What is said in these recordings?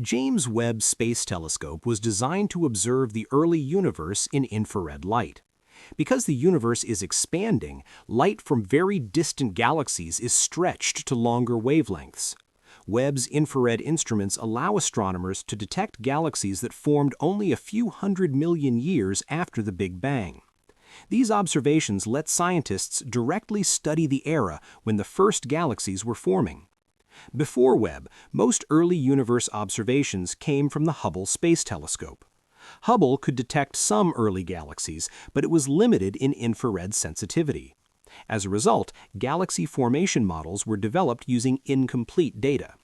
James Webb Space Telescope was designed to observe the early universe in infrared light. Because the universe is expanding, light from very distant galaxies is stretched to longer wavelengths. Webb's infrared instruments allow astronomers to detect galaxies that formed only a few 100 million years after the Big Bang. These observations let scientists directly study the era when the first galaxies were forming. Before Webb, most early universe observations came from the Hubble Space Telescope. Hubble could detect some early galaxies, but it was limited in infrared sensitivity. As a result, galaxy formation models were developed using incomplete data.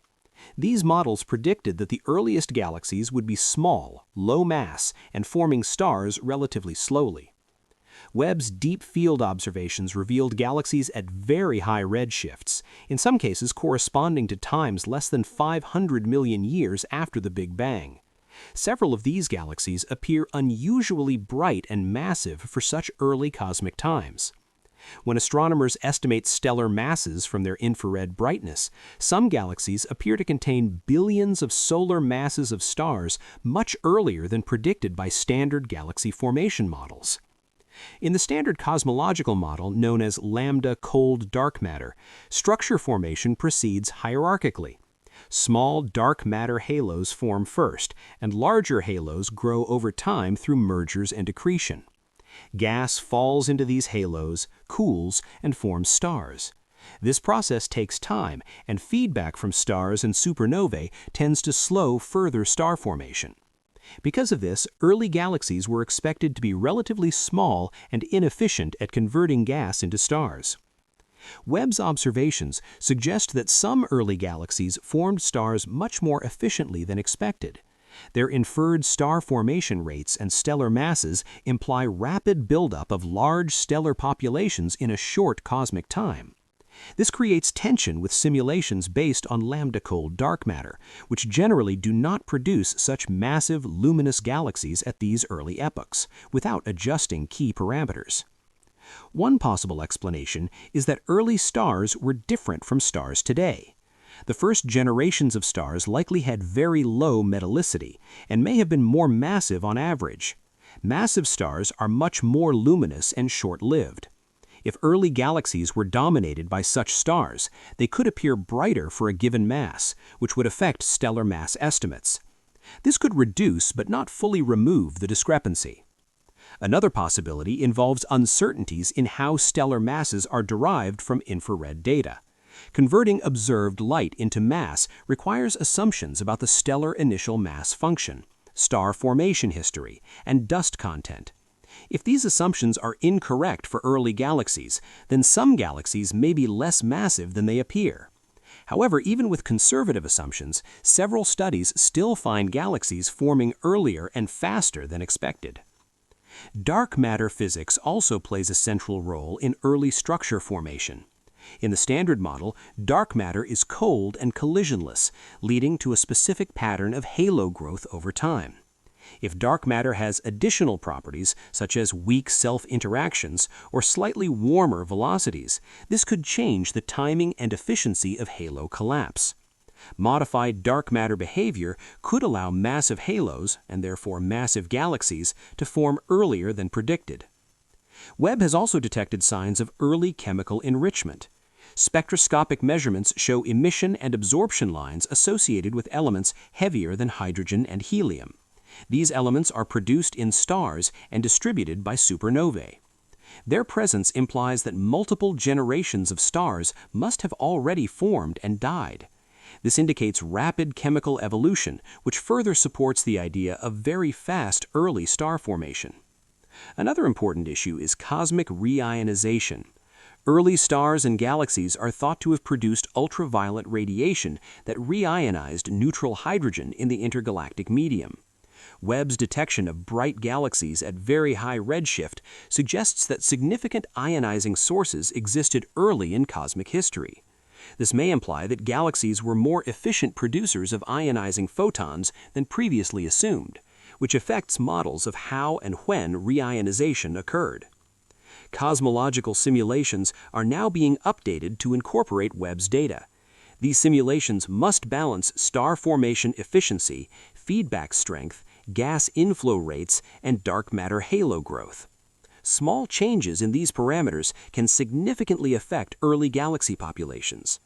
These models predicted that the earliest galaxies would be small, low mass, and forming stars relatively slowly. Webb's deep field observations revealed galaxies at very high redshifts, in some cases corresponding to times less than 500 million years after the Big Bang. Several of these galaxies appear unusually bright and massive for such early cosmic times. When astronomers estimate stellar masses from their infrared brightness, some galaxies appear to contain billions of solar masses of stars much earlier than predicted by standard galaxy formation models. In the standard cosmological model known as lambda cold dark matter, structure formation proceeds hierarchically. Small dark matter halos form first, and larger halos grow over time through mergers and accretion. Gas falls into these halos, cools, and forms stars. This process takes time, and feedback from stars and supernovae tends to slow further star formation. Because of this, early galaxies were expected to be relatively small and inefficient at converting gas into stars. Webb's observations suggest that some early galaxies formed stars much more efficiently than expected. Their inferred star formation rates and stellar masses imply rapid buildup of large stellar populations in a short cosmic time. This creates tension with simulations based on lambda-cold dark matter, which generally do not produce such massive luminous galaxies at these early epochs, without adjusting key parameters. One possible explanation is that early stars were different from stars today. The first generations of stars likely had very low metallicity and may have been more massive on average. Massive stars are much more luminous and short-lived. If early galaxies were dominated by such stars, they could appear brighter for a given mass, which would affect stellar mass estimates. This could reduce but not fully remove the discrepancy. Another possibility involves uncertainties in how stellar masses are derived from infrared data. Converting observed light into mass requires assumptions about the stellar initial mass function, star formation history, and dust content. If these assumptions are incorrect for early galaxies, then some galaxies may be less massive than they appear. However, even with conservative assumptions, several studies still find galaxies forming earlier and faster than expected. Dark matter physics also plays a central role in early structure formation. In the standard model, dark matter is cold and collisionless, leading to a specific pattern of halo growth over time. If dark matter has additional properties, such as weak self-interactions or slightly warmer velocities, this could change the timing and efficiency of halo collapse. Modified dark matter behavior could allow massive halos, and therefore massive galaxies, to form earlier than predicted. Webb has also detected signs of early chemical enrichment. Spectroscopic measurements show emission and absorption lines associated with elements heavier than hydrogen and helium. These elements are produced in stars and distributed by supernovae. Their presence implies that multiple generations of stars must have already formed and died. This indicates rapid chemical evolution, which further supports the idea of very fast early star formation. Another important issue is cosmic reionization. Early stars and galaxies are thought to have produced ultraviolet radiation that reionized neutral hydrogen in the intergalactic medium. Webb's detection of bright galaxies at very high redshift suggests that significant ionizing sources existed early in cosmic history. This may imply that galaxies were more efficient producers of ionizing photons than previously assumed, which affects models of how and when reionization occurred. Cosmological simulations are now being updated to incorporate Webb's data. These simulations must balance star formation efficiency, feedback strength, gas inflow rates, and dark matter halo growth. Small changes in these parameters can significantly affect early galaxy populations.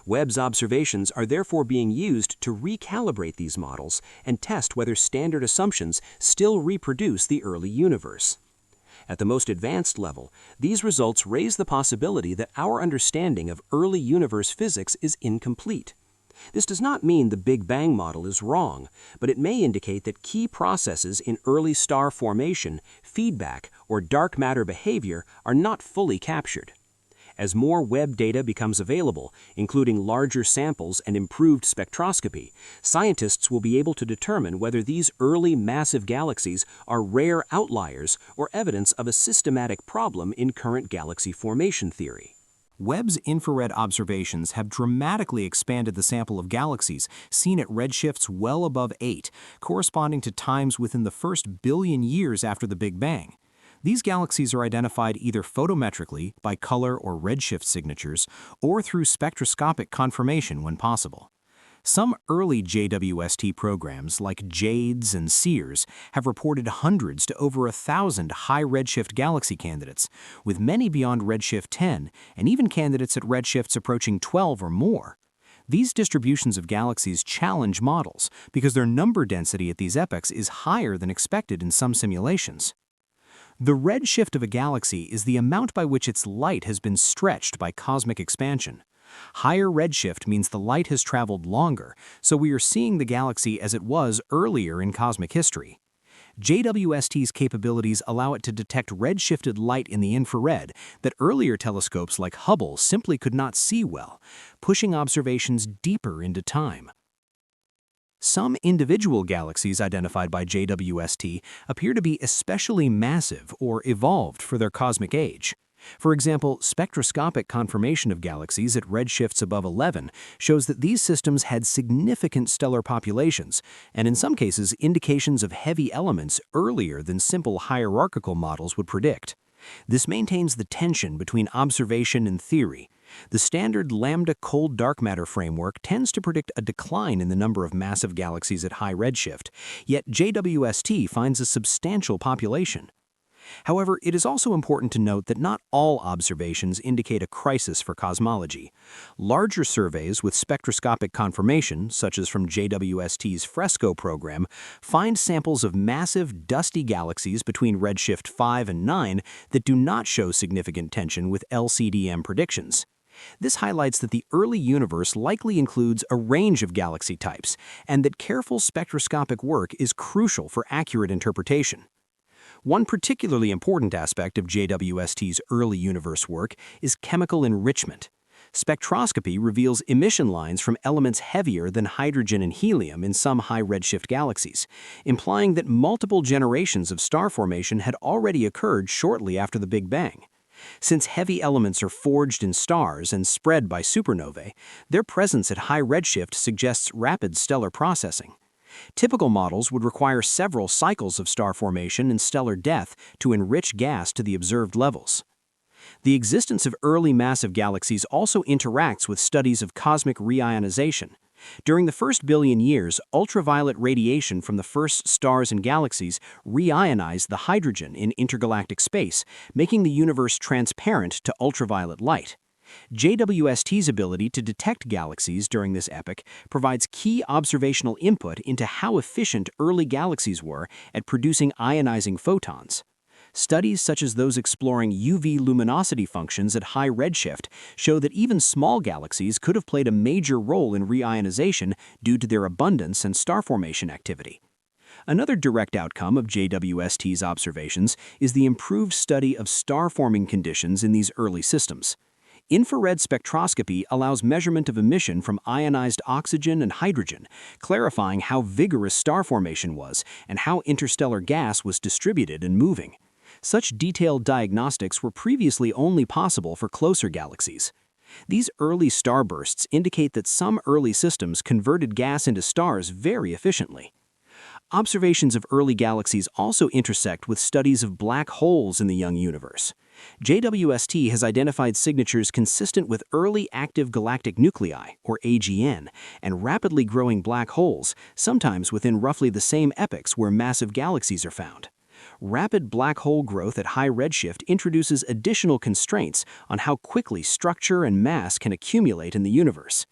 Webb's observations are therefore being used to recalibrate these models and test whether standard assumptions still reproduce the early universe. At the most advanced level, these results raise the possibility that our understanding of early universe physics is incomplete. This does not mean the Big Bang model is wrong, but it may indicate that key processes in early star formation, feedback, or dark matter behavior are not fully captured. As more Webb data becomes available, including larger samples and improved spectroscopy, scientists will be able to determine whether these early massive galaxies are rare outliers or evidence of a systematic problem in current galaxy formation theory. Webb's infrared observations have dramatically expanded the sample of galaxies seen at redshifts well above 8, corresponding to times within the first billion years after the Big Bang. These galaxies are identified either photometrically by color or redshift signatures or through spectroscopic confirmation when possible. Some early JWST programs like JADES and SEERS have reported hundreds to over 1,000 high redshift galaxy candidates, with many beyond redshift 10 and even candidates at redshifts approaching 12 or more. These distributions of galaxies challenge models because their number density at these epochs is higher than expected in some simulations. The redshift of a galaxy is the amount by which its light has been stretched by cosmic expansion. Higher redshift means the light has traveled longer, so we are seeing the galaxy as it was earlier in cosmic history. JWST's capabilities allow it to detect redshifted light in the infrared that earlier telescopes like Hubble simply could not see well, pushing observations deeper into time. Some individual galaxies identified by JWST appear to be especially massive or evolved for their cosmic age. For example, spectroscopic confirmation of galaxies at redshifts above 11 shows that these systems had significant stellar populations, and in some cases indications of heavy elements earlier than simple hierarchical models would predict. This maintains the tension between observation and theory. The standard lambda cold dark matter framework tends to predict a decline in the number of massive galaxies at high redshift, yet JWST finds a substantial population. However, it is also important to note that not all observations indicate a crisis for cosmology. Larger surveys with spectroscopic confirmation, such as from JWST's FRESCO program, find samples of massive, dusty galaxies between redshift 5 and 9 that do not show significant tension with LCDM predictions. This highlights that the early universe likely includes a range of galaxy types, and that careful spectroscopic work is crucial for accurate interpretation. One particularly important aspect of JWST's early universe work is chemical enrichment. Spectroscopy reveals emission lines from elements heavier than hydrogen and helium in some high redshift galaxies, implying that multiple generations of star formation had already occurred shortly after the Big Bang. Since heavy elements are forged in stars and spread by supernovae, their presence at high redshift suggests rapid stellar processing. Typical models would require several cycles of star formation and stellar death to enrich gas to the observed levels. The existence of early massive galaxies also interacts with studies of cosmic reionization. During the first billion years, ultraviolet radiation from the first stars and galaxies reionized the hydrogen in intergalactic space, making the universe transparent to ultraviolet light. JWST's ability to detect galaxies during this epoch provides key observational input into how efficient early galaxies were at producing ionizing photons. Studies such as those exploring UV luminosity functions at high redshift show that even small galaxies could have played a major role in reionization due to their abundance and star formation activity. Another direct outcome of JWST's observations is the improved study of star-forming conditions in these early systems. Infrared spectroscopy allows measurement of emission from ionized oxygen and hydrogen, clarifying how vigorous star formation was and how interstellar gas was distributed and moving. Such detailed diagnostics were previously only possible for closer galaxies. These early starbursts indicate that some early systems converted gas into stars very efficiently. Observations of early galaxies also intersect with studies of black holes in the young universe. JWST has identified signatures consistent with early active galactic nuclei, or AGN, and rapidly growing black holes, sometimes within roughly the same epochs where massive galaxies are found. Rapid black hole growth at high redshift introduces additional constraints on how quickly structure and mass can accumulate in the universe.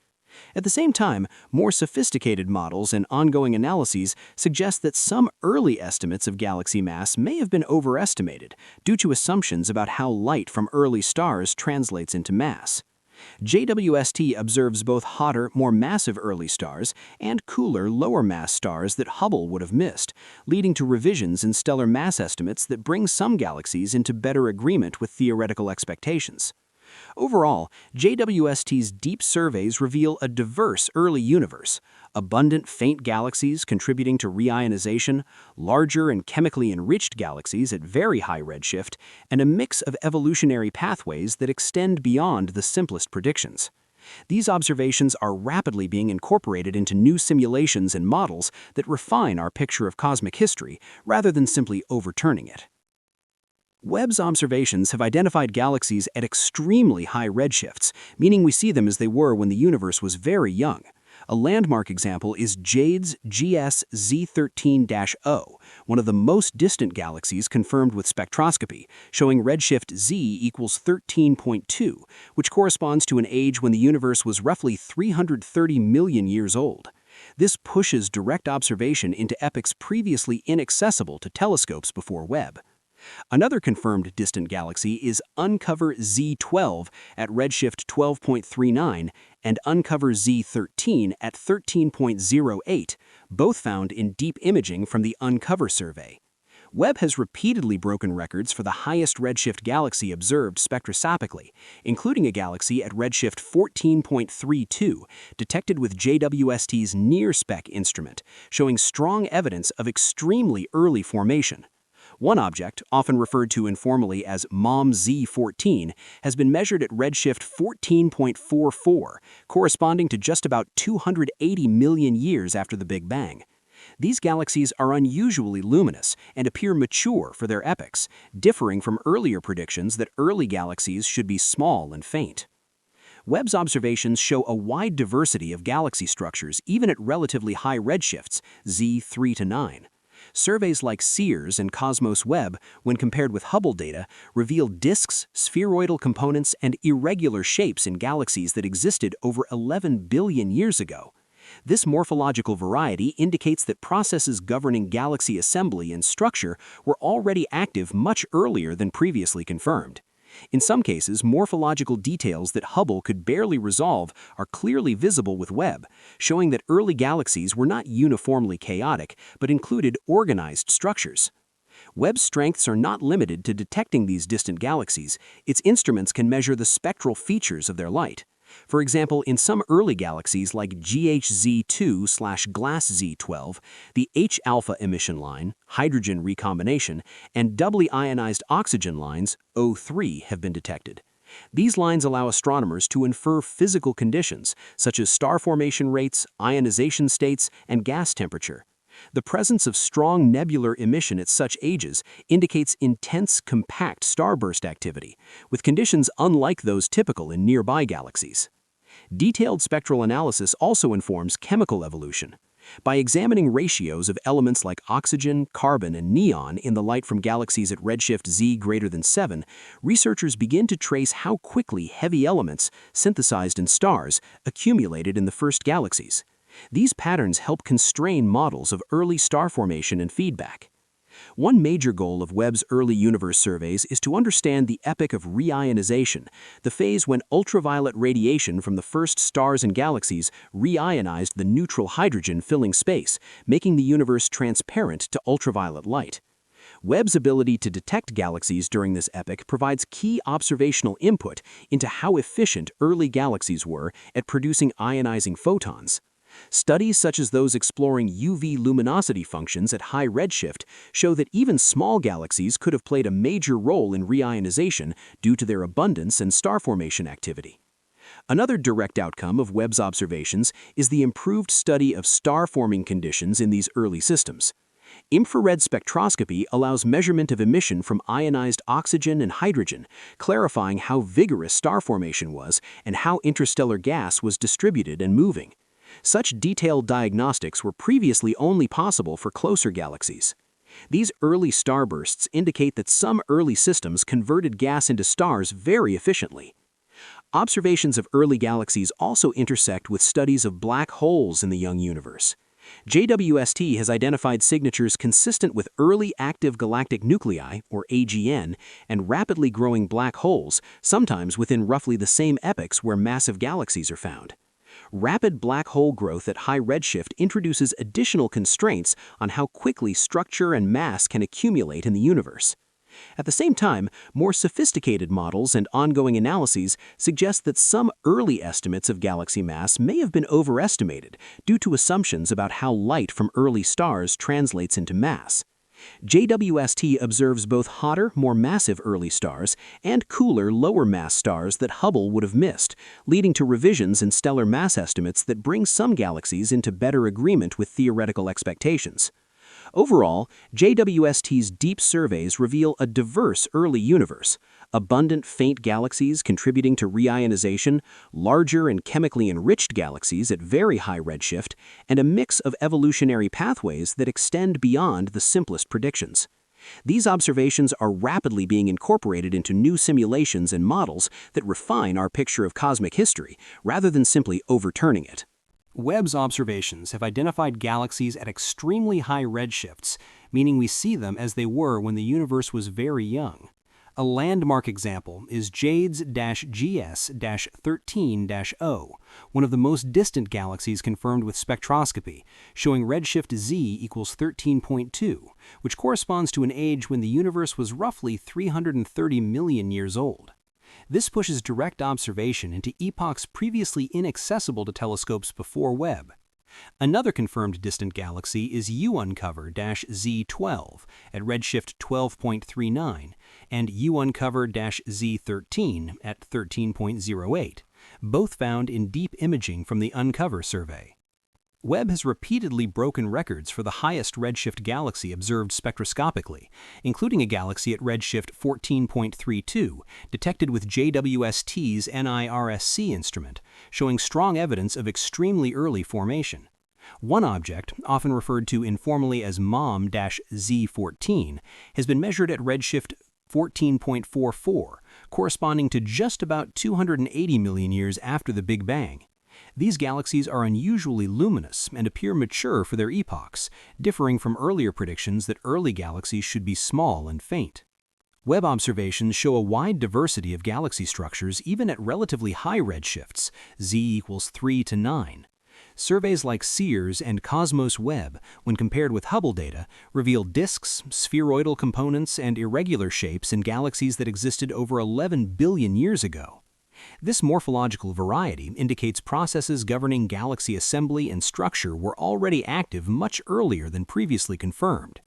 At the same time, more sophisticated models and ongoing analyses suggest that some early estimates of galaxy mass may have been overestimated due to assumptions about how light from early stars translates into mass. JWST observes both hotter, more massive early stars and cooler, lower mass stars that Hubble would have missed, leading to revisions in stellar mass estimates that bring some galaxies into better agreement with theoretical expectations. Overall, JWST's deep surveys reveal a diverse early universe: abundant faint galaxies contributing to reionization, larger and chemically enriched galaxies at very high redshift, and a mix of evolutionary pathways that extend beyond the simplest predictions. These observations are rapidly being incorporated into new simulations and models that refine our picture of cosmic history rather than simply overturning it. Webb's observations have identified galaxies at extremely high redshifts, meaning we see them as they were when the universe was very young. A landmark example is JADE's GS Z13-O, one of the most distant galaxies confirmed with spectroscopy, showing redshift Z equals 13.2, which corresponds to an age when the universe was roughly 330 million years old. This pushes direct observation into epochs previously inaccessible to telescopes before Webb. Another confirmed distant galaxy is Uncover Z12 at redshift 12.39 and Uncover Z13 at 13.08, both found in deep imaging from the Uncover survey. Webb has repeatedly broken records for the highest redshift galaxy observed spectroscopically, including a galaxy at redshift 14.32, detected with JWST's NIRSpec instrument, showing strong evidence of extremely early formation. One object, often referred to informally as MOM Z14, has been measured at redshift 14.44, corresponding to just about 280 million years after the Big Bang. These galaxies are unusually luminous and appear mature for their epochs, differing from earlier predictions that early galaxies should be small and faint. Webb's observations show a wide diversity of galaxy structures even at relatively high redshifts, Z3 to 9. Surveys like SEERS and Cosmos Webb, when compared with Hubble data, reveal disks, spheroidal components, and irregular shapes in galaxies that existed over 11 billion years ago. This morphological variety indicates that processes governing galaxy assembly and structure were already active much earlier than previously confirmed. In some cases, morphological details that Hubble could barely resolve are clearly visible with Webb, showing that early galaxies were not uniformly chaotic, but included organized structures. Webb's strengths are not limited to detecting these distant galaxies. Its instruments can measure the spectral features of their light. For example, in some early galaxies like GHZ2/GlassZ12, the H-alpha emission line, hydrogen recombination, and doubly ionized oxygen lines, O3, have been detected. These lines allow astronomers to infer physical conditions, such as star formation rates, ionization states, and gas temperature. The presence of strong nebular emission at such ages indicates intense, compact starburst activity, with conditions unlike those typical in nearby galaxies. Detailed spectral analysis also informs chemical evolution. By examining ratios of elements like oxygen, carbon, and neon in the light from galaxies at redshift Z greater than 7, researchers begin to trace how quickly heavy elements, synthesized in stars, accumulated in the first galaxies. These patterns help constrain models of early star formation and feedback. One major goal of Webb's early universe surveys is to understand the epoch of reionization, the phase when ultraviolet radiation from the first stars and galaxies reionized the neutral hydrogen filling space, making the universe transparent to ultraviolet light. Webb's ability to detect galaxies during this epoch provides key observational input into how efficient early galaxies were at producing ionizing photons. Studies such as those exploring UV luminosity functions at high redshift show that even small galaxies could have played a major role in reionization due to their abundance and star formation activity. Another direct outcome of Webb's observations is the improved study of star-forming conditions in these early systems. Infrared spectroscopy allows measurement of emission from ionized oxygen and hydrogen, clarifying how vigorous star formation was and how interstellar gas was distributed and moving. Such detailed diagnostics were previously only possible for closer galaxies. These early starbursts indicate that some early systems converted gas into stars very efficiently. Observations of early galaxies also intersect with studies of black holes in the young universe. JWST has identified signatures consistent with early active galactic nuclei, or AGN, and rapidly growing black holes, sometimes within roughly the same epochs where massive galaxies are found. Rapid black hole growth at high redshift introduces additional constraints on how quickly structure and mass can accumulate in the universe. At the same time, more sophisticated models and ongoing analyses suggest that some early estimates of galaxy mass may have been overestimated due to assumptions about how light from early stars translates into mass. JWST observes both hotter, more massive early stars and cooler, lower mass stars that Hubble would have missed, leading to revisions in stellar mass estimates that bring some galaxies into better agreement with theoretical expectations. Overall, JWST's deep surveys reveal a diverse early universe: abundant faint galaxies contributing to reionization, larger and chemically enriched galaxies at very high redshift, and a mix of evolutionary pathways that extend beyond the simplest predictions. These observations are rapidly being incorporated into new simulations and models that refine our picture of cosmic history, rather than simply overturning it. Webb's observations have identified galaxies at extremely high redshifts, meaning we see them as they were when the universe was very young. A landmark example is JADES-GS-13-0, one of the most distant galaxies confirmed with spectroscopy, showing redshift Z equals 13.2, which corresponds to an age when the universe was roughly 330 million years old. This pushes direct observation into epochs previously inaccessible to telescopes before Webb. Another confirmed distant galaxy is UNCOVER-Z12 at redshift 12.39 and UNCOVER-Z13 at 13.08, both found in deep imaging from the Uncover survey. Webb has repeatedly broken records for the highest redshift galaxy observed spectroscopically, including a galaxy at redshift 14.32, detected with JWST's NIRSC instrument, showing strong evidence of extremely early formation. One object, often referred to informally as MOM-Z14, has been measured at redshift 14.44, corresponding to just about 280 million years after the Big Bang. These galaxies are unusually luminous and appear mature for their epochs, differing from earlier predictions that early galaxies should be small and faint. Webb observations show a wide diversity of galaxy structures even at relatively high redshifts, Z equals 3 to 9. Surveys like SEERS and Cosmos Webb, when compared with Hubble data, reveal disks, spheroidal components, and irregular shapes in galaxies that existed over 11 billion years ago. This morphological variety indicates processes governing galaxy assembly and structure were already active much earlier than previously confirmed.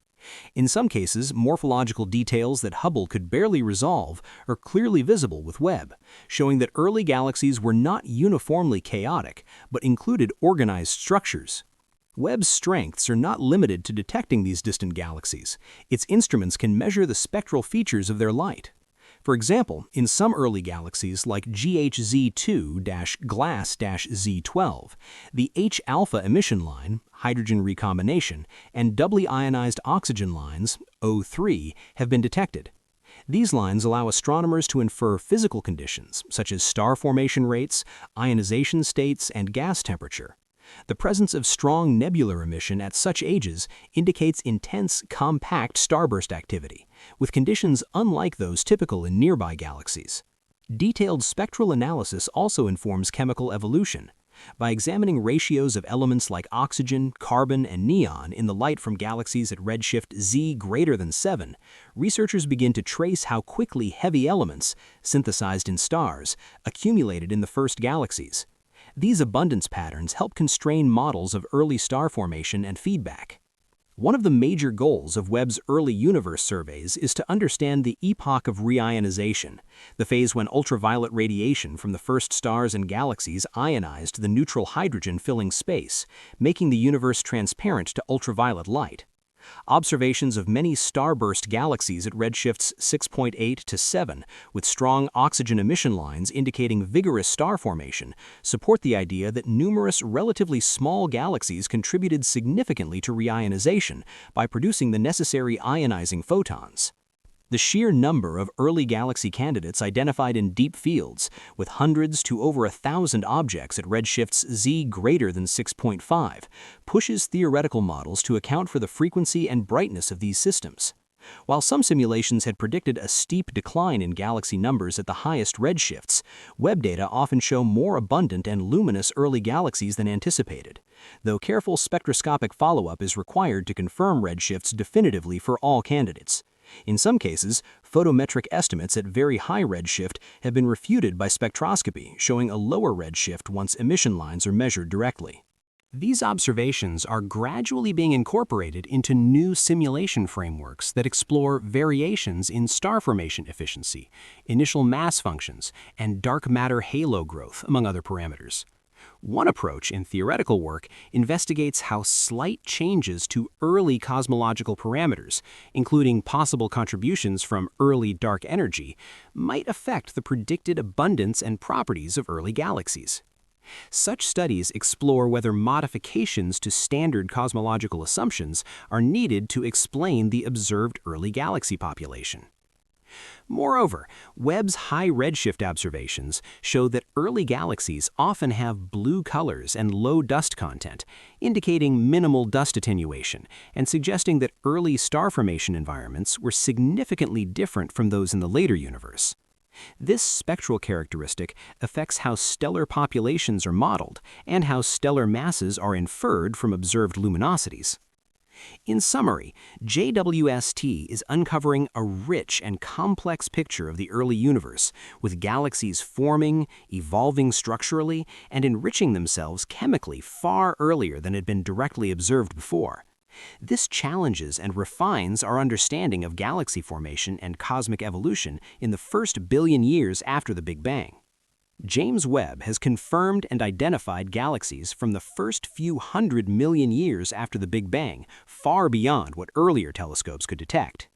In some cases, morphological details that Hubble could barely resolve are clearly visible with Webb, showing that early galaxies were not uniformly chaotic, but included organized structures. Webb's strengths are not limited to detecting these distant galaxies. Its instruments can measure the spectral features of their light. For example, in some early galaxies like GHZ2-GLASS-Z12, the H-alpha emission line, hydrogen recombination, and doubly ionized oxygen lines, O3, have been detected. These lines allow astronomers to infer physical conditions such as star formation rates, ionization states, and gas temperature. The presence of strong nebular emission at such ages indicates intense, compact starburst activity, with conditions unlike those typical in nearby galaxies. Detailed spectral analysis also informs chemical evolution. By examining ratios of elements like oxygen, carbon, and neon in the light from galaxies at redshift Z greater than 7, researchers begin to trace how quickly heavy elements, synthesized in stars, accumulated in the first galaxies. These abundance patterns help constrain models of early star formation and feedback. One of the major goals of Webb's early universe surveys is to understand the epoch of reionization, the phase when ultraviolet radiation from the first stars and galaxies ionized the neutral hydrogen filling space, making the universe transparent to ultraviolet light. Observations of many starburst galaxies at redshifts 6.8 to 7, with strong oxygen emission lines indicating vigorous star formation, support the idea that numerous relatively small galaxies contributed significantly to reionization by producing the necessary ionizing photons. The sheer number of early galaxy candidates identified in deep fields, with hundreds to over 1,000 objects at redshifts Z greater than 6.5, pushes theoretical models to account for the frequency and brightness of these systems. While some simulations had predicted a steep decline in galaxy numbers at the highest redshifts, Webb data often show more abundant and luminous early galaxies than anticipated, though careful spectroscopic follow-up is required to confirm redshifts definitively for all candidates. In some cases, photometric estimates at very high redshift have been refuted by spectroscopy, showing a lower redshift once emission lines are measured directly. These observations are gradually being incorporated into new simulation frameworks that explore variations in star formation efficiency, initial mass functions, and dark matter halo growth, among other parameters. One approach in theoretical work investigates how slight changes to early cosmological parameters, including possible contributions from early dark energy, might affect the predicted abundance and properties of early galaxies. Such studies explore whether modifications to standard cosmological assumptions are needed to explain the observed early galaxy population. Moreover, Webb's high redshift observations show that early galaxies often have blue colors and low dust content, indicating minimal dust attenuation and suggesting that early star formation environments were significantly different from those in the later universe. This spectral characteristic affects how stellar populations are modeled and how stellar masses are inferred from observed luminosities. In summary, JWST is uncovering a rich and complex picture of the early universe, with galaxies forming, evolving structurally, and enriching themselves chemically far earlier than had been directly observed before. This challenges and refines our understanding of galaxy formation and cosmic evolution in the first billion years after the Big Bang. James Webb has confirmed and identified galaxies from the first few 100 million years after the Big Bang, far beyond what earlier telescopes could detect.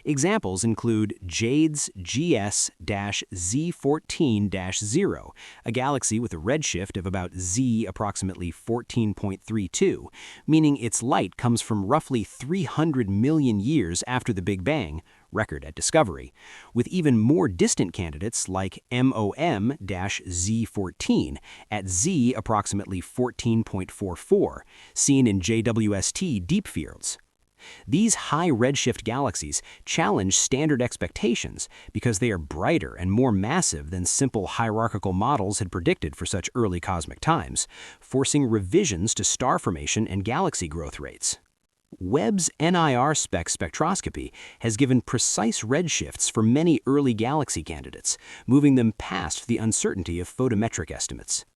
Examples include JADE's GS-Z14-0, a galaxy with a redshift of about Z approximately 14.32, meaning its light comes from roughly 300 million years after the Big Bang, record at discovery, with even more distant candidates like MOM-Z14 at Z approximately 14.44, seen in JWST deep fields. These high redshift galaxies challenge standard expectations because they are brighter and more massive than simple hierarchical models had predicted for such early cosmic times, forcing revisions to star formation and galaxy growth rates. Webb's NIR-SPEC spectroscopy has given precise redshifts for many early galaxy candidates, moving them past the uncertainty of photometric estimates.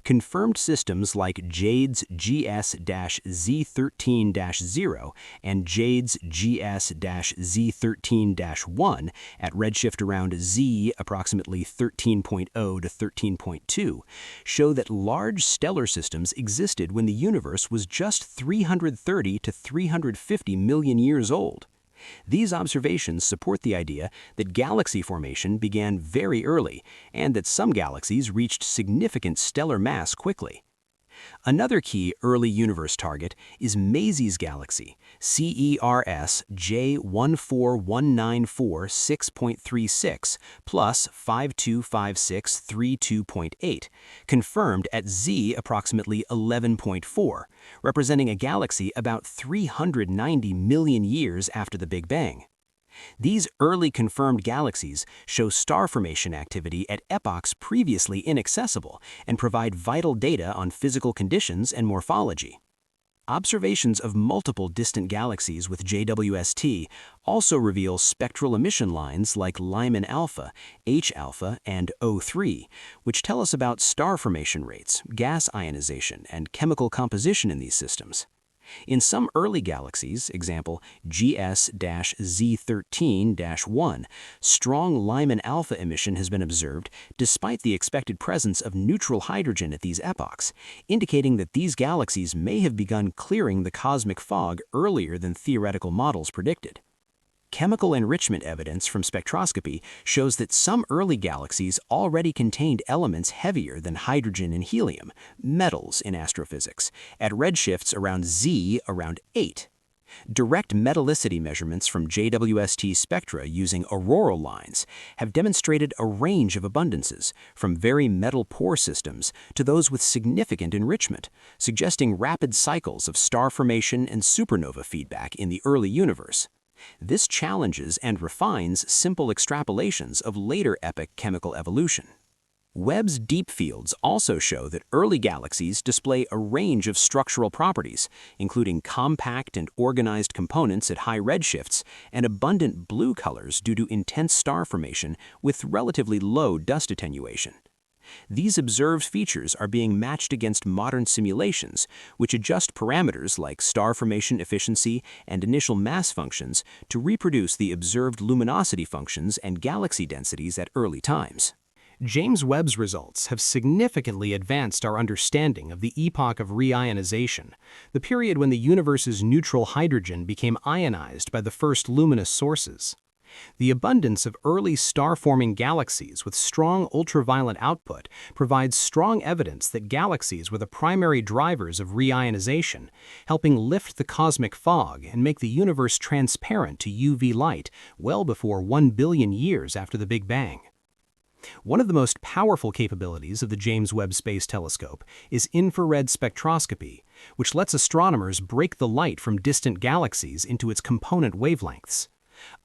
Confirmed systems like JADE's GS-Z13-0 and JADE's GS-Z13-1 at redshift around Z approximately 13.0 to 13.2 show that large stellar systems existed when the universe was just 330 to 350 million years old. These observations support the idea that galaxy formation began very early and that some galaxies reached significant stellar mass quickly. Another key early universe target is Maisie's galaxy, CERS J14194-6.36 plus 525632.8, confirmed at Z approximately 11.4, representing a galaxy about 390 million years after the Big Bang. These early confirmed galaxies show star formation activity at epochs previously inaccessible and provide vital data on physical conditions and morphology. Observations of multiple distant galaxies with JWST also reveal spectral emission lines like Lyman alpha, H alpha, and O3, which tell us about star formation rates, gas ionization, and chemical composition in these systems. In some early galaxies, example GS-Z13-1, strong Lyman alpha emission has been observed despite the expected presence of neutral hydrogen at these epochs, indicating that these galaxies may have begun clearing the cosmic fog earlier than theoretical models predicted. Chemical enrichment evidence from spectroscopy shows that some early galaxies already contained elements heavier than hydrogen and helium, metals in astrophysics, at redshifts around around 8. Direct metallicity measurements from JWST spectra using auroral lines have demonstrated a range of abundances, from very metal-poor systems to those with significant enrichment, suggesting rapid cycles of star formation and supernova feedback in the early universe. This challenges and refines simple extrapolations of later epoch chemical evolution. Webb's deep fields also show that early galaxies display a range of structural properties, including compact and organized components at high redshifts and abundant blue colors due to intense star formation with relatively low dust attenuation. These observed features are being matched against modern simulations, which adjust parameters like star formation efficiency and initial mass functions to reproduce the observed luminosity functions and galaxy densities at early times. James Webb's results have significantly advanced our understanding of the epoch of reionization, the period when the universe's neutral hydrogen became ionized by the first luminous sources. The abundance of early star-forming galaxies with strong ultraviolet output provides strong evidence that galaxies were the primary drivers of reionization, helping lift the cosmic fog and make the universe transparent to UV light well before 1 billion years after the Big Bang. One of the most powerful capabilities of the James Webb Space Telescope is infrared spectroscopy, which lets astronomers break the light from distant galaxies into its component wavelengths.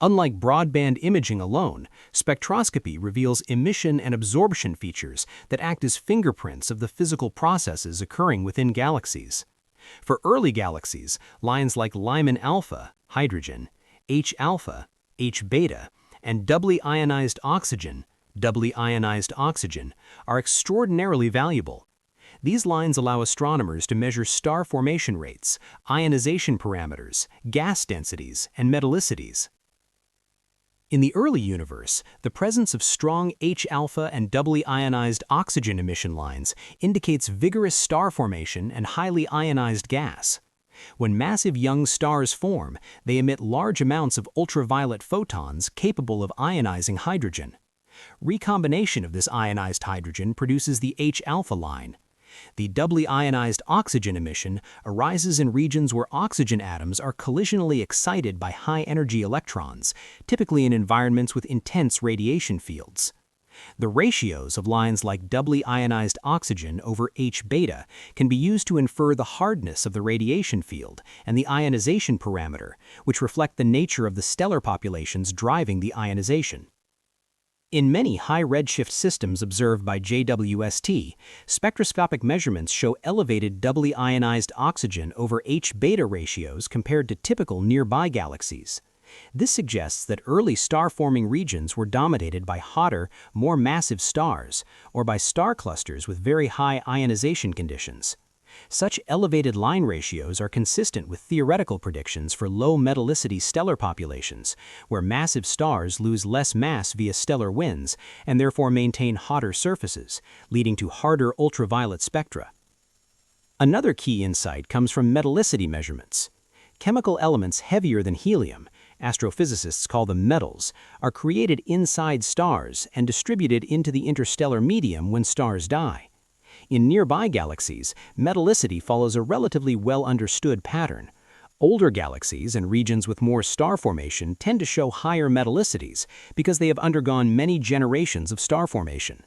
Unlike broadband imaging alone, spectroscopy reveals emission and absorption features that act as fingerprints of the physical processes occurring within galaxies. For early galaxies, lines like Lyman alpha, hydrogen, H alpha, H beta, and doubly ionized oxygen, are extraordinarily valuable. These lines allow astronomers to measure star formation rates, ionization parameters, gas densities, and metallicities. In the early universe, the presence of strong H-alpha and doubly ionized oxygen emission lines indicates vigorous star formation and highly ionized gas. When massive young stars form, they emit large amounts of ultraviolet photons capable of ionizing hydrogen. Recombination of this ionized hydrogen produces the H-alpha line. The doubly ionized oxygen emission arises in regions where oxygen atoms are collisionally excited by high-energy electrons, typically in environments with intense radiation fields. The ratios of lines like doubly ionized oxygen over H-beta can be used to infer the hardness of the radiation field and the ionization parameter, which reflect the nature of the stellar populations driving the ionization. In many high redshift systems observed by JWST, spectroscopic measurements show elevated doubly ionized oxygen over H-beta ratios compared to typical nearby galaxies. This suggests that early star-forming regions were dominated by hotter, more massive stars, or by star clusters with very high ionization conditions. Such elevated line ratios are consistent with theoretical predictions for low metallicity stellar populations, where massive stars lose less mass via stellar winds and therefore maintain hotter surfaces, leading to harder ultraviolet spectra. Another key insight comes from metallicity measurements. Chemical elements heavier than helium, astrophysicists call them metals, are created inside stars and distributed into the interstellar medium when stars die. In nearby galaxies, metallicity follows a relatively well-understood pattern. Older galaxies and regions with more star formation tend to show higher metallicities because they have undergone many generations of star formation.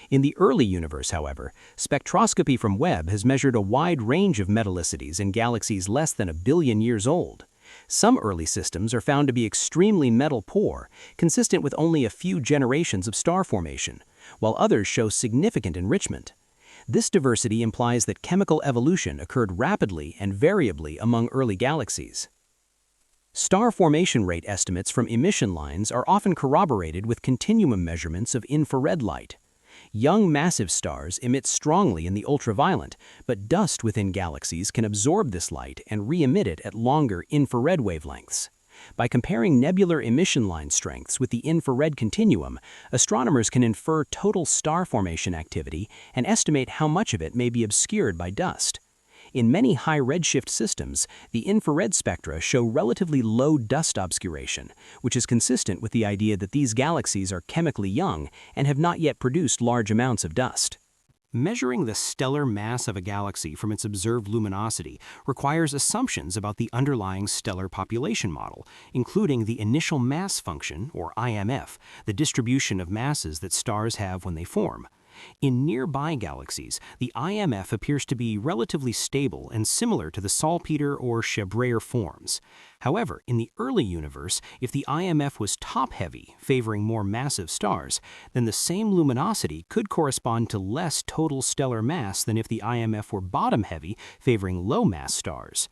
In the early universe, however, spectroscopy from Webb has measured a wide range of metallicities in galaxies less than 1 billion years old. Some early systems are found to be extremely metal-poor, consistent with only a few generations of star formation, while others show significant enrichment. This diversity implies that chemical evolution occurred rapidly and variably among early galaxies. Star formation rate estimates from emission lines are often corroborated with continuum measurements of infrared light. Young massive stars emit strongly in the ultraviolet, but dust within galaxies can absorb this light and re-emit it at longer infrared wavelengths. By comparing nebular emission line strengths with the infrared continuum, astronomers can infer total star formation activity and estimate how much of it may be obscured by dust. In many high redshift systems, the infrared spectra show relatively low dust obscuration, which is consistent with the idea that these galaxies are chemically young and have not yet produced large amounts of dust. Measuring the stellar mass of a galaxy from its observed luminosity requires assumptions about the underlying stellar population model, including the initial mass function, or IMF, the distribution of masses that stars have when they form. In nearby galaxies, the IMF appears to be relatively stable and similar to the salpeter or Chevreux forms. However, in the early universe, if the IMF was top-heavy, favoring more massive stars, then the same luminosity could correspond to less total stellar mass than if the IMF were bottom-heavy, favoring low-mass stars.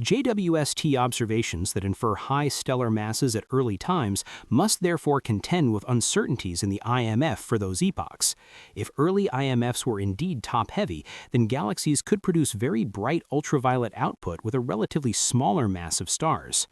JWST observations that infer high stellar masses at early times must therefore contend with uncertainties in the IMF for those epochs. If early IMFs were indeed top-heavy, then galaxies could produce very bright ultraviolet output with a relatively smaller mass of stars.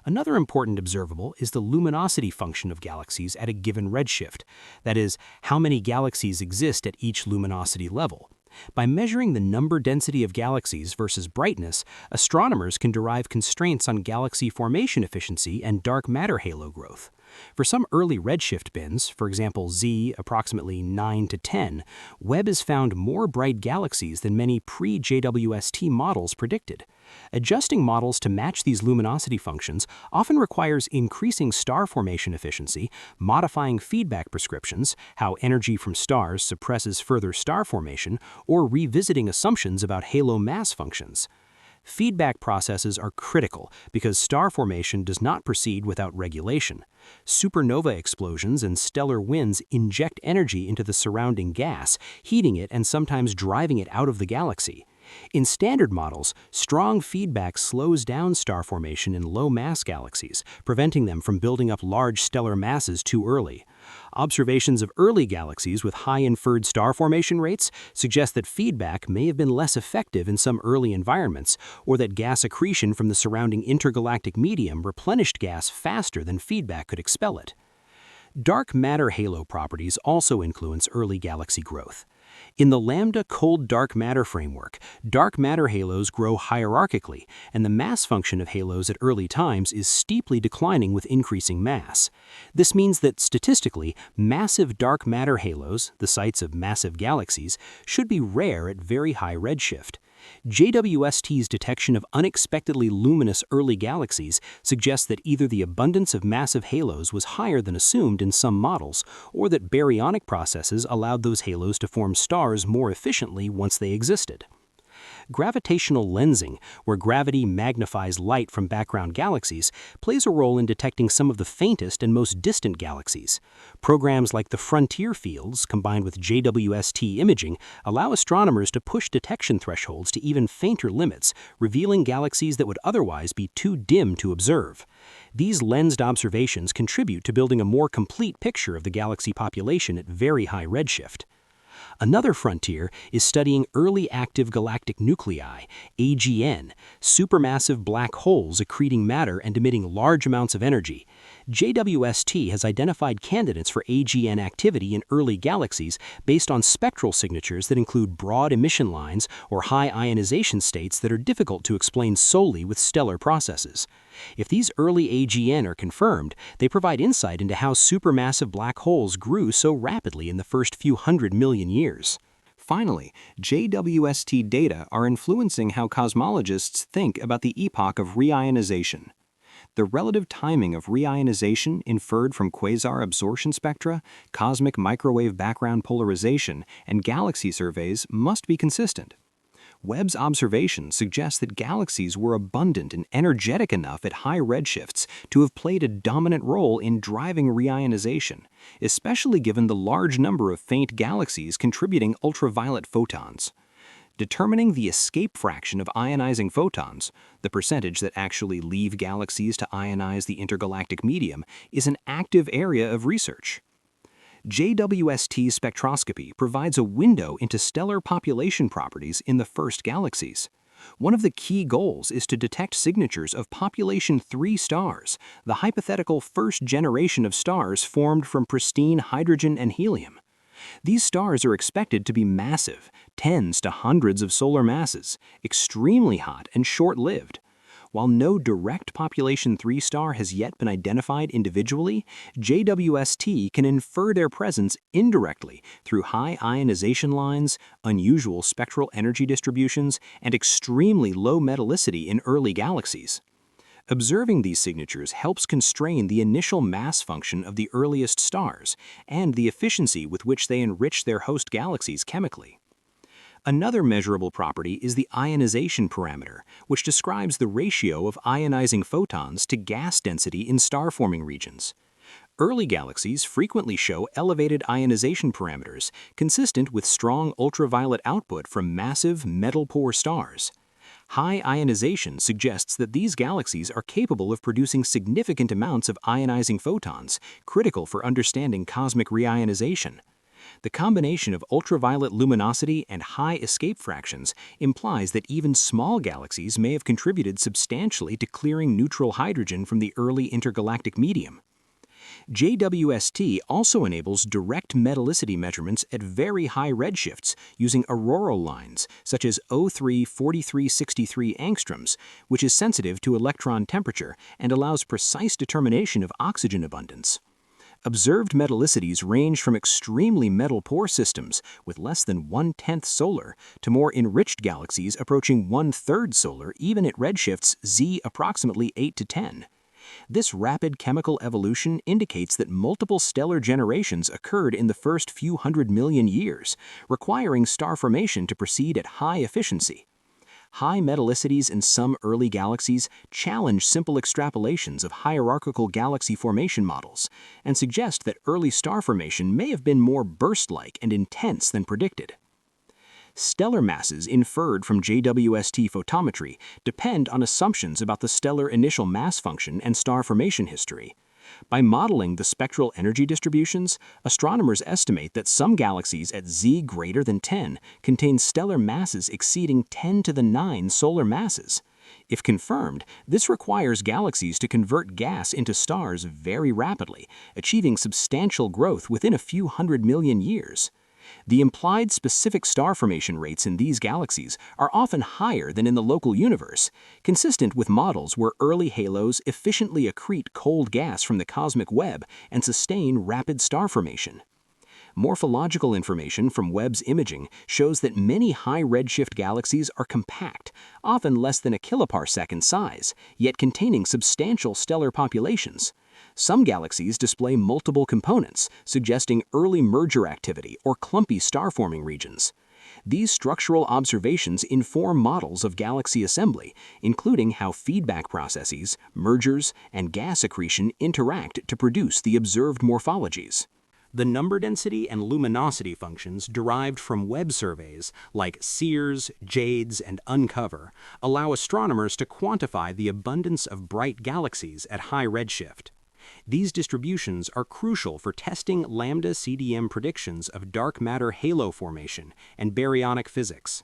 Another important observable is the luminosity function of galaxies at a given redshift, that is, how many galaxies exist at each luminosity level. By measuring the number density of galaxies versus brightness, astronomers can derive constraints on galaxy formation efficiency and dark matter halo growth. For some early redshift bins, for example Z approximately 9 to 10, Webb has found more bright galaxies than many pre-JWST models predicted. Adjusting models to match these luminosity functions often requires increasing star formation efficiency, modifying feedback prescriptions, how energy from stars suppresses further star formation, or revisiting assumptions about halo mass functions. Feedback processes are critical because star formation does not proceed without regulation. Supernova explosions and stellar winds inject energy into the surrounding gas, heating it and sometimes driving it out of the galaxy. In standard models, strong feedback slows down star formation in low-mass galaxies, preventing them from building up large stellar masses too early. Observations of early galaxies with high inferred star formation rates suggest that feedback may have been less effective in some early environments, or that gas accretion from the surrounding intergalactic medium replenished gas faster than feedback could expel it. Dark matter halo properties also influence early galaxy growth. In the lambda cold dark matter framework, dark matter halos grow hierarchically, and the mass function of halos at early times is steeply declining with increasing mass. This means that statistically, massive dark matter halos, the sites of massive galaxies, should be rare at very high redshift. JWST's detection of unexpectedly luminous early galaxies suggests that either the abundance of massive halos was higher than assumed in some models, or that baryonic processes allowed those halos to form stars more efficiently once they existed. Gravitational lensing, where gravity magnifies light from background galaxies, plays a role in detecting some of the faintest and most distant galaxies. Programs like the Frontier fields, combined with JWST imaging, allow astronomers to push detection thresholds to even fainter limits, revealing galaxies that would otherwise be too dim to observe. These lensed observations contribute to building a more complete picture of the galaxy population at very high redshift. Another frontier is studying early active galactic nuclei, AGN, supermassive black holes accreting matter and emitting large amounts of energy. JWST has identified candidates for AGN activity in early galaxies based on spectral signatures that include broad emission lines or high ionization states that are difficult to explain solely with stellar processes. If these early AGN are confirmed, they provide insight into how supermassive black holes grew so rapidly in the first few 100 million years. Finally, JWST data are influencing how cosmologists think about the epoch of reionization. The relative timing of reionization inferred from quasar absorption spectra, cosmic microwave background polarization, and galaxy surveys must be consistent. Webb's observations suggest that galaxies were abundant and energetic enough at high redshifts to have played a dominant role in driving reionization, especially given the large number of faint galaxies contributing ultraviolet photons. Determining the escape fraction of ionizing photons, the percentage that actually leave galaxies to ionize the intergalactic medium, is an active area of research. JWST spectroscopy provides a window into stellar population properties in the first galaxies. One of the key goals is to detect signatures of population 3 stars, the hypothetical first generation of stars formed from pristine hydrogen and helium. These stars are expected to be massive, tens to hundreds of solar masses, extremely hot and short-lived. While no direct population 3 star has yet been identified individually, JWST can infer their presence indirectly through high ionization lines, unusual spectral energy distributions, and extremely low metallicity in early galaxies. Observing these signatures helps constrain the initial mass function of the earliest stars and the efficiency with which they enrich their host galaxies chemically. Another measurable property is the ionization parameter, which describes the ratio of ionizing photons to gas density in star-forming regions. Early galaxies frequently show elevated ionization parameters consistent with strong ultraviolet output from massive, metal-poor stars. High ionization suggests that these galaxies are capable of producing significant amounts of ionizing photons, critical for understanding cosmic reionization. The combination of ultraviolet luminosity and high escape fractions implies that even small galaxies may have contributed substantially to clearing neutral hydrogen from the early intergalactic medium. JWST also enables direct metallicity measurements at very high redshifts using auroral lines, such as O3 4363 angstroms, which is sensitive to electron temperature and allows precise determination of oxygen abundance. Observed metallicities range from extremely metal-poor systems with less than 1/10 solar to more enriched galaxies approaching 1/3 solar even at redshifts Z approximately 8 to 10. This rapid chemical evolution indicates that multiple stellar generations occurred in the first few 100 million years, requiring star formation to proceed at high efficiency. High metallicities in some early galaxies challenge simple extrapolations of hierarchical galaxy formation models and suggest that early star formation may have been more burst-like and intense than predicted. Stellar masses inferred from JWST photometry depend on assumptions about the stellar initial mass function and star formation history. By modeling the spectral energy distributions, astronomers estimate that some galaxies at Z greater than 10 contain stellar masses exceeding 10 to the 9 solar masses. If confirmed, this requires galaxies to convert gas into stars very rapidly, achieving substantial growth within a few 100 million years. The implied specific star formation rates in these galaxies are often higher than in the local universe, consistent with models where early halos efficiently accrete cold gas from the cosmic web and sustain rapid star formation. Morphological information from Webb's imaging shows that many high redshift galaxies are compact, often less than a kiloparsec in size, yet containing substantial stellar populations. Some galaxies display multiple components, suggesting early merger activity or clumpy star-forming regions. These structural observations inform models of galaxy assembly, including how feedback processes, mergers, and gas accretion interact to produce the observed morphologies. The number density and luminosity functions derived from Webb surveys like SEERS, JADES, and UNCOVER allow astronomers to quantify the abundance of bright galaxies at high redshift. These distributions are crucial for testing lambda CDM predictions of dark matter halo formation and baryonic physics.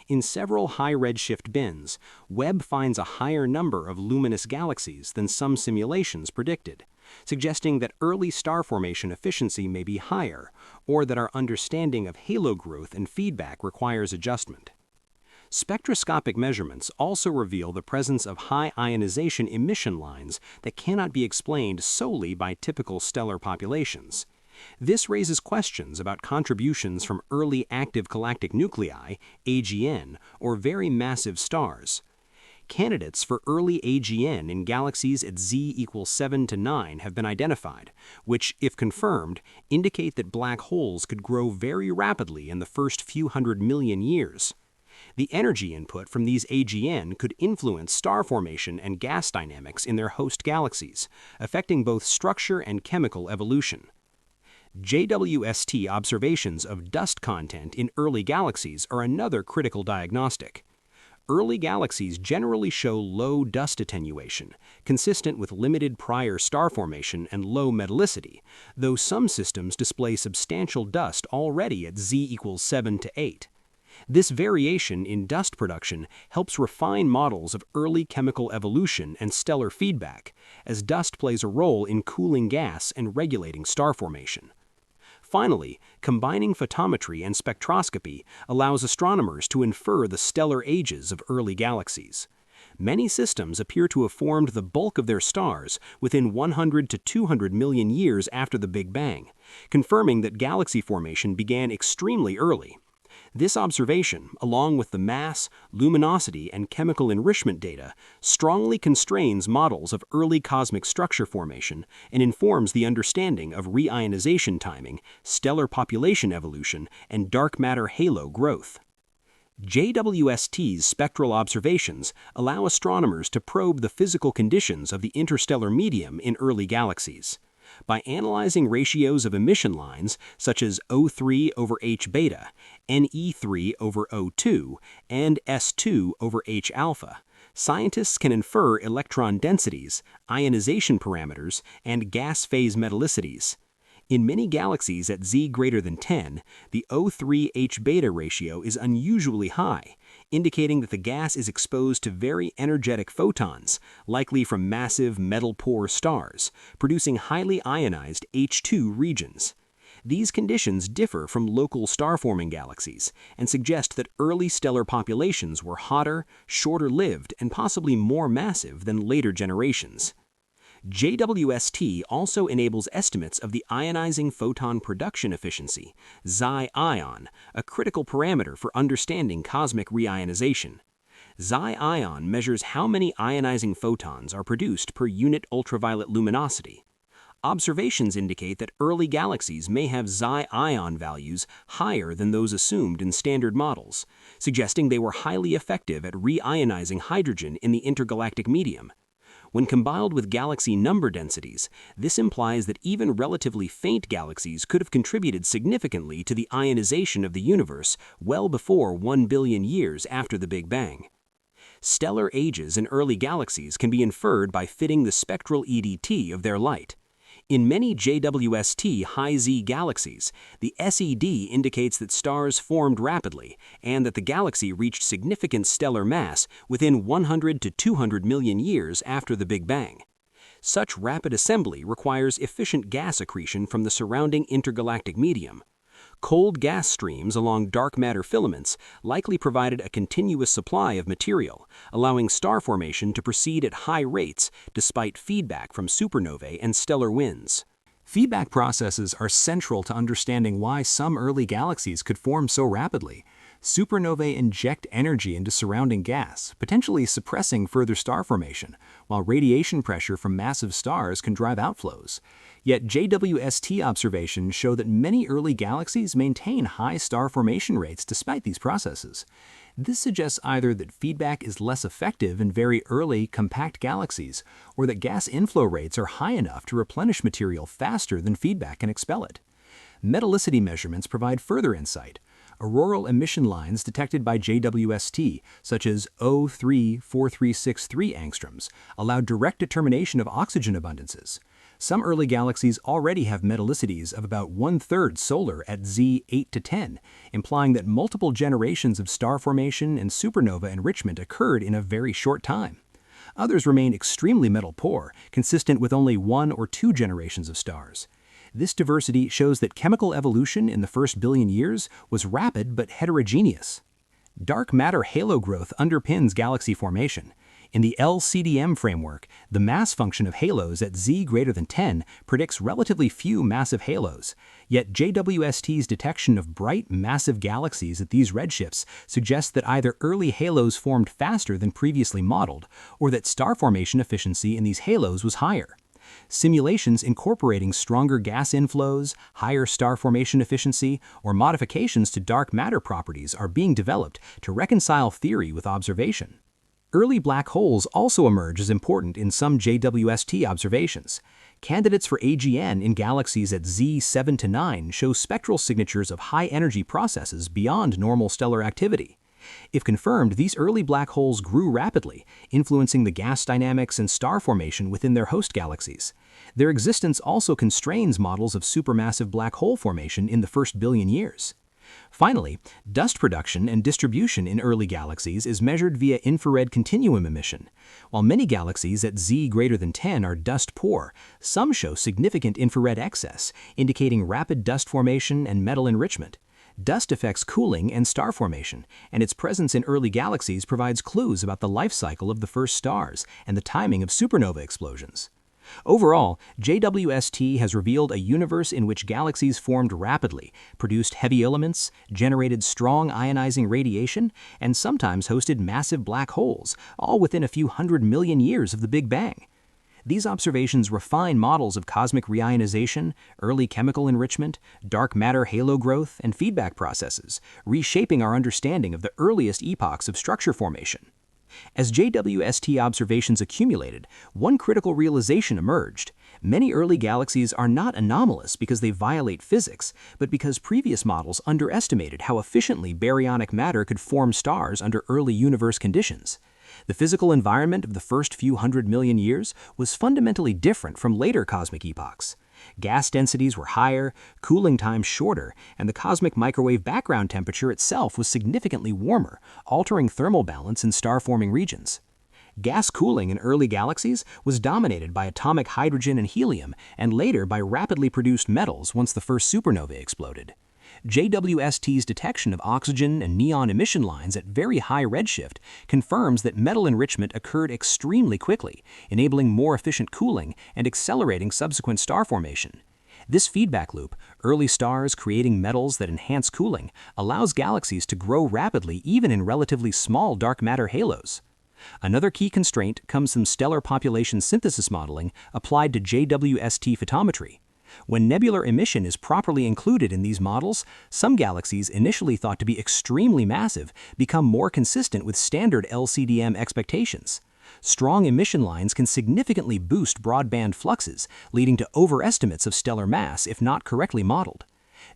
In several high redshift bins, Webb finds a higher number of luminous galaxies than some simulations predicted, suggesting that early star formation efficiency may be higher, or that our understanding of halo growth and feedback requires adjustment. Spectroscopic measurements also reveal the presence of high ionization emission lines that cannot be explained solely by typical stellar populations. This raises questions about contributions from early active galactic nuclei, AGN, or very massive stars. Candidates for early AGN in galaxies at Z equals 7 to 9 have been identified, which, if confirmed, indicate that black holes could grow very rapidly in the first few 100 million years. The energy input from these AGN could influence star formation and gas dynamics in their host galaxies, affecting both structure and chemical evolution. JWST observations of dust content in early galaxies are another critical diagnostic. early galaxies generally show low dust attenuation, consistent with limited prior star formation and low metallicity, though some systems display substantial dust already at Z=7 to 8. This variation in dust production helps refine models of early chemical evolution and stellar feedback, as dust plays a role in cooling gas and regulating star formation. Finally, combining photometry and spectroscopy allows astronomers to infer the stellar ages of early galaxies. Many systems appear to have formed the bulk of their stars within 100 to 200 million years after the Big Bang, confirming that galaxy formation began extremely early. This observation, along with the mass, luminosity, and chemical enrichment data, strongly constrains models of early cosmic structure formation and informs the understanding of reionization timing, stellar population evolution, and dark matter halo growth. JWST's spectral observations allow astronomers to probe the physical conditions of the interstellar medium in early galaxies. By analyzing ratios of emission lines such as O3 over H beta, Ne3 over O2, and S2 over H alpha, scientists can infer electron densities, ionization parameters, and gas phase metallicities. In many galaxies at Z greater than 10, the O3-H beta ratio is unusually high, indicating that the gas is exposed to very energetic photons, likely from massive metal-poor stars, producing highly ionized H2 regions. These conditions differ from local star-forming galaxies and suggest that early stellar populations were hotter, shorter-lived, and possibly more massive than later generations. JWST also enables estimates of the ionizing photon production efficiency, Xi-ion, a critical parameter for understanding cosmic reionization. Xi-ion measures how many ionizing photons are produced per unit ultraviolet luminosity. Observations indicate that early galaxies may have Xi-ion values higher than those assumed in standard models, suggesting they were highly effective at reionizing hydrogen in the intergalactic medium. When combined with galaxy number densities, this implies that even relatively faint galaxies could have contributed significantly to the ionization of the universe well before 1 billion years after the Big Bang. Stellar ages in early galaxies can be inferred by fitting the spectral EDT of their light. In many JWST high-Z galaxies, the SED indicates that stars formed rapidly and that the galaxy reached significant stellar mass within 100 to 200 million years after the Big Bang. Such rapid assembly requires efficient gas accretion from the surrounding intergalactic medium. Cold gas streams along dark matter filaments likely provided a continuous supply of material, allowing star formation to proceed at high rates despite feedback from supernovae and stellar winds. Feedback processes are central to understanding why some early galaxies could form so rapidly. Supernovae inject energy into surrounding gas, potentially suppressing further star formation, while radiation pressure from massive stars can drive outflows. Yet JWST observations show that many early galaxies maintain high star formation rates despite these processes. This suggests either that feedback is less effective in very early, compact galaxies, or that gas inflow rates are high enough to replenish material faster than feedback can expel it. Metallicity measurements provide further insight. Auroral emission lines detected by JWST, such as O3-4363 angstroms, allow direct determination of oxygen abundances. Some early galaxies already have metallicities of about 1/3 solar at Z 8 to 10, implying that multiple generations of star formation and supernova enrichment occurred in a very short time. Others remain extremely metal poor, consistent with only 1 or 2 generations of stars. This diversity shows that chemical evolution in the first billion years was rapid but heterogeneous. Dark matter halo growth underpins galaxy formation. In the LCDM framework, the mass function of halos at Z greater than 10 predicts relatively few massive halos, yet JWST's detection of bright, massive galaxies at these redshifts suggests that either early halos formed faster than previously modeled, or that star formation efficiency in these halos was higher. Simulations incorporating stronger gas inflows, higher star formation efficiency, or modifications to dark matter properties are being developed to reconcile theory with observation. Early black holes also emerge as important in some JWST observations. Candidates for AGN in galaxies at Z 7 to 9 show spectral signatures of high-energy processes beyond normal stellar activity. If confirmed, these early black holes grew rapidly, influencing the gas dynamics and star formation within their host galaxies. Their existence also constrains models of supermassive black hole formation in the first billion years. Finally, dust production and distribution in early galaxies is measured via infrared continuum emission. While many galaxies at Z greater than 10 are dust poor, some show significant infrared excess, indicating rapid dust formation and metal enrichment. Dust affects cooling and star formation, and its presence in early galaxies provides clues about the life cycle of the first stars and the timing of supernova explosions. Overall, JWST has revealed a universe in which galaxies formed rapidly, produced heavy elements, generated strong ionizing radiation, and sometimes hosted massive black holes, all within a few 100 million years of the Big Bang. These observations refine models of cosmic reionization, early chemical enrichment, dark matter halo growth, and feedback processes, reshaping our understanding of the earliest epochs of structure formation. As JWST observations accumulated, one critical realization emerged. Many early galaxies are not anomalous because they violate physics, but because previous models underestimated how efficiently baryonic matter could form stars under early universe conditions. The physical environment of the first few 100 million years was fundamentally different from later cosmic epochs. Gas densities were higher, cooling times shorter, and the cosmic microwave background temperature itself was significantly warmer, altering thermal balance in star-forming regions. Gas cooling in early galaxies was dominated by atomic hydrogen and helium, and later by rapidly produced metals once the first supernova exploded. JWST's detection of oxygen and neon emission lines at very high redshift confirms that metal enrichment occurred extremely quickly, enabling more efficient cooling and accelerating subsequent star formation. This feedback loop, early stars creating metals that enhance cooling, allows galaxies to grow rapidly even in relatively small dark matter halos. Another key constraint comes from stellar population synthesis modeling applied to JWST photometry. When nebular emission is properly included in these models, some galaxies initially thought to be extremely massive become more consistent with standard LCDM expectations. Strong emission lines can significantly boost broadband fluxes, leading to overestimates of stellar mass if not correctly modeled.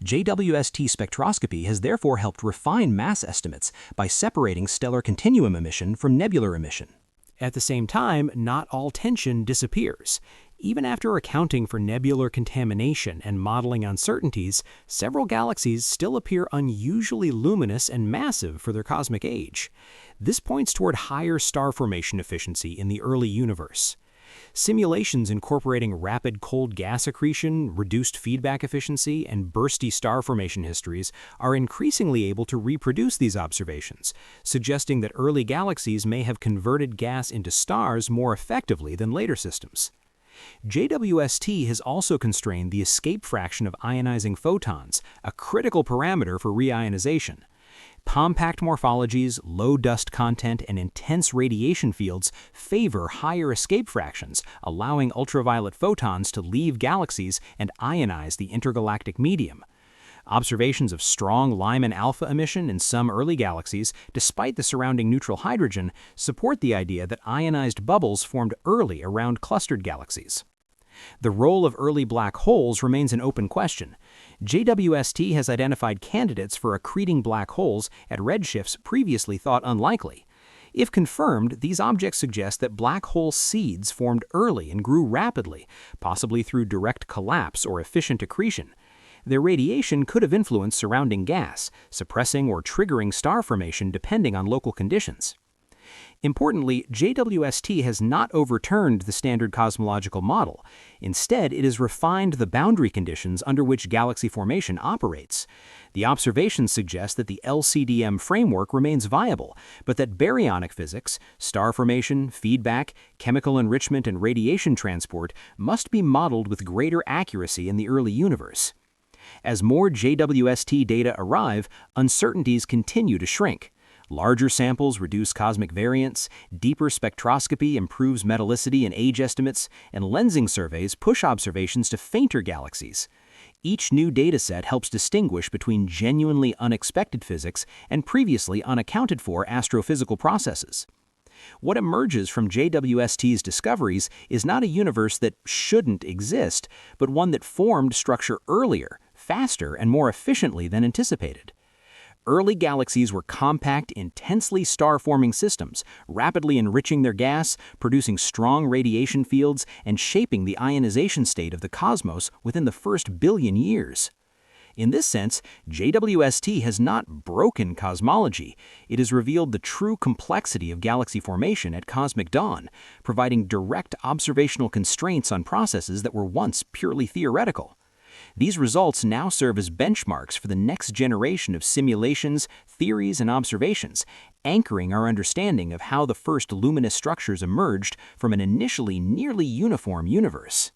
JWST spectroscopy has therefore helped refine mass estimates by separating stellar continuum emission from nebular emission. At the same time, not all tension disappears. Even after accounting for nebular contamination and modeling uncertainties, several galaxies still appear unusually luminous and massive for their cosmic age. This points toward higher star formation efficiency in the early universe. Simulations incorporating rapid cold gas accretion, reduced feedback efficiency, and bursty star formation histories are increasingly able to reproduce these observations, suggesting that early galaxies may have converted gas into stars more effectively than later systems. JWST has also constrained the escape fraction of ionizing photons, a critical parameter for reionization. Compact morphologies, low dust content, and intense radiation fields favor higher escape fractions, allowing ultraviolet photons to leave galaxies and ionize the intergalactic medium. Observations of strong Lyman alpha emission in some early galaxies, despite the surrounding neutral hydrogen, support the idea that ionized bubbles formed early around clustered galaxies. The role of early black holes remains an open question. JWST has identified candidates for accreting black holes at redshifts previously thought unlikely. If confirmed, these objects suggest that black hole seeds formed early and grew rapidly, possibly through direct collapse or efficient accretion. Their radiation could have influenced surrounding gas, suppressing or triggering star formation depending on local conditions. Importantly, JWST has not overturned the standard cosmological model. Instead, it has refined the boundary conditions under which galaxy formation operates. The observations suggest that the LCDM framework remains viable, but that baryonic physics, star formation, feedback, chemical enrichment, and radiation transport must be modeled with greater accuracy in the early universe. As more JWST data arrive, uncertainties continue to shrink. Larger samples reduce cosmic variance, deeper spectroscopy improves metallicity and age estimates, and lensing surveys push observations to fainter galaxies. Each new dataset helps distinguish between genuinely unexpected physics and previously unaccounted for astrophysical processes. What emerges from JWST's discoveries is not a universe that shouldn't exist, but one that formed structure earlier, faster, and more efficiently than anticipated. Early galaxies were compact, intensely star-forming systems, rapidly enriching their gas, producing strong radiation fields, and shaping the ionization state of the cosmos within the first billion years. In this sense, JWST has not broken cosmology. It has revealed the true complexity of galaxy formation at cosmic dawn, providing direct observational constraints on processes that were once purely theoretical. These results now serve as benchmarks for the next generation of simulations, theories, and observations, anchoring our understanding of how the first luminous structures emerged from an initially nearly uniform universe.